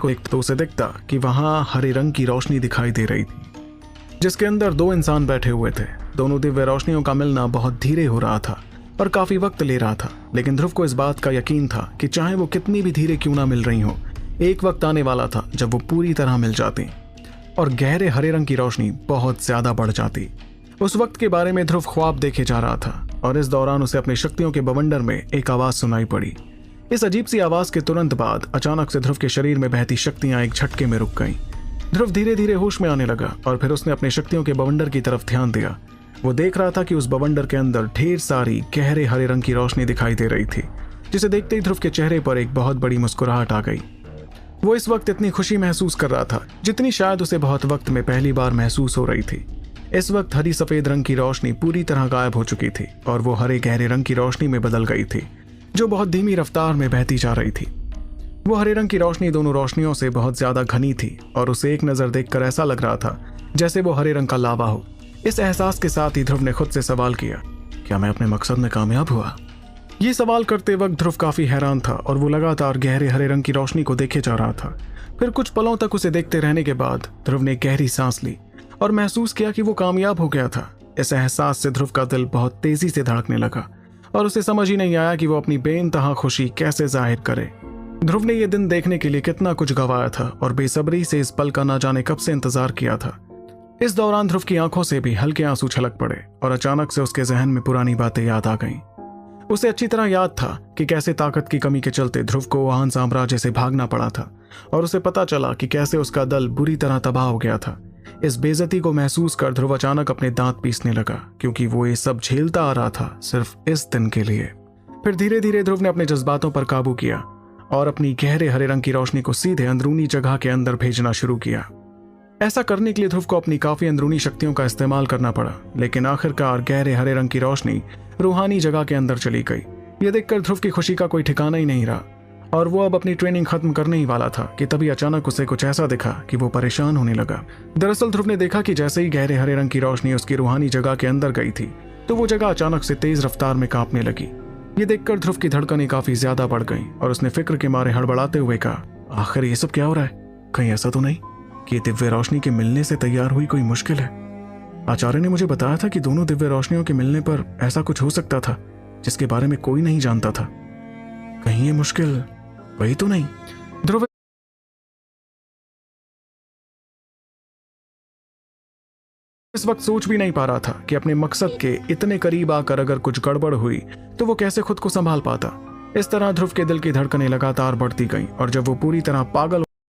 को एक तो उसे दिखता कि वहां हरे रंग की रोशनी दिखाई दे रही थी, जिसके अंदर दो इंसान बैठे हुए थे। दोनों दिव्य रोशनियों का मिलना बहुत धीरे हो रहा था और काफी वक्त ले रहा था, लेकिन ध्रुव को इस बात का यकीन था कि चाहे वो कितनी भी धीरे क्यों ना मिल रही हो, एक वक्त आने वाला था जब वो पूरी तरह मिल जाती और गहरे हरे रंग की रोशनी बहुत ज्यादा बढ़ जाती। उस वक्त के बारे में ध्रुव ख्वाब देखे जा रहा था और इस दौरान उसे अपनी शक्तियों के बवंडर में एक आवाज सुनाई पड़ी। इस अजीब सी आवाज के तुरंत बाद अचानक से ध्रुव के शरीर में बहती शक्तियां एक झटके में रुक गईं। ध्रुव धीरे धीरे होश में आने लगा और फिर उसने अपने शक्तियों के बवंडर की तरफ ध्यान दिया। वो देख रहा था कि उस बवंडर के अंदर ढेर सारी गहरे हरे रंग की रोशनी दिखाई दे रही थी, जिसे देखते ही ध्रुव के चेहरे पर एक बहुत बड़ी मुस्कुराहट आ गई। वो इस वक्त इतनी खुशी महसूस कर रहा था जितनी शायद उसे बहुत वक्त में पहली बार महसूस हो रही थी। इस वक्त हरी सफेद रंग की रोशनी पूरी तरह गायब हो चुकी थी और वो हरे गहरे रंग की रोशनी में बदल गई थी, जो बहुत धीमी रफ्तार में बहती जा रही थी। वो हरे रंग की रोशनी दोनों रोशनियों से बहुत ज्यादा घनी थी और उसे एक नजर देखकर ऐसा लग रहा था जैसे वो हरे रंग का लावा हो। इस एहसास के साथ ही ध्रुव ने खुद से सवाल किया, क्या मैं अपने मकसद में कामयाब हुआ? ये सवाल करते वक्त ध्रुव काफी हैरान था और वो लगातार गहरे हरे रंग की रोशनी को देखे जा रहा था। फिर कुछ पलों तक उसे देखते रहने के बाद ध्रुव ने गहरी सांस ली और महसूस किया कि वो कामयाब हो गया था। इस एहसास से ध्रुव का दिल बहुत तेजी से धड़कने लगा और उसे समझ ही नहीं आया कि वो अपनी बेइंतहा खुशी कैसे जाहिर करे। ध्रुव ने यह दिन देखने के लिए कितना कुछ गंवाया था और बेसब्री से इस पल का ना जाने कब से इंतजार किया था। इस दौरान ध्रुव की आंखों से भी हल्के आंसू छलक पड़े और अचानक से उसके जहन में पुरानी बातें याद आ गईं। उसे अच्छी तरह याद था कि कैसे ताकत की कमी के चलते ध्रुव को वहान साम्राज्य से भागना पड़ा था और उसे पता चला कि कैसे उसका दल बुरी तरह तबाह हो गया था। इस बेइज्जती को महसूस कर ध्रुव अचानक अपने दांत पीसने लगा, क्योंकि वो ये सब झेलता आ रहा था सिर्फ इस दिन के लिए। फिर धीरे धीरे ध्रुव ने अपने जज्बातों पर काबू किया और अपनी गहरे हरे रंग की रोशनी को सीधे अंदरूनी जगह के अंदर भेजना शुरू किया। ऐसा करने के लिए ध्रुव को अपनी काफी अंदरूनी शक्तियों का इस्तेमाल करना पड़ा, लेकिन आखिरकार गहरे हरे रंग की रोशनी रूहानी जगह के अंदर चली गई। यह देखकर ध्रुव की खुशी का कोई ठिकाना ही नहीं रहा और वो अब अपनी ट्रेनिंग खत्म करने ही वाला था कि तभी अचानक उसे कुछ ऐसा दिखा कि वो परेशान होने लगा। दरअसल ध्रुव ने देखा कि जैसे ही गहरे हरे रंग की रोशनी उसकी रूहानी जगह के अंदर गई थी तो वो जगह अचानक से तेज रफ्तार में कांपने लगी। ये देखकर ध्रुव की धड़कनें काफी ज्यादा बढ़ गईं और उसने फिक्र के मारे हड़बड़ाते हुए कहा, आखिर ये सब क्या हो रहा है? कहीं ऐसा तो नहीं कि दिव्य रोशनी के मिलने से तैयार हुई कोई मुश्किल है? आचार्य ने मुझे बताया था कि दोनों दिव्य रोशनियों के मिलने पर ऐसा कुछ हो सकता था जिसके बारे में कोई नहीं जानता था। कहीं ये मुश्किल वही तो नहीं? ध्रुव इस वक्त सोच भी नहीं पा रहा था कि अपने मकसद के इतने करीब आकर अगर कुछ गड़बड़ हुई तो वो कैसे खुद को संभाल पाता। इस तरह ध्रुव के दिल की धड़कनें लगातार बढ़ती गईं और जब वो पूरी तरह पागल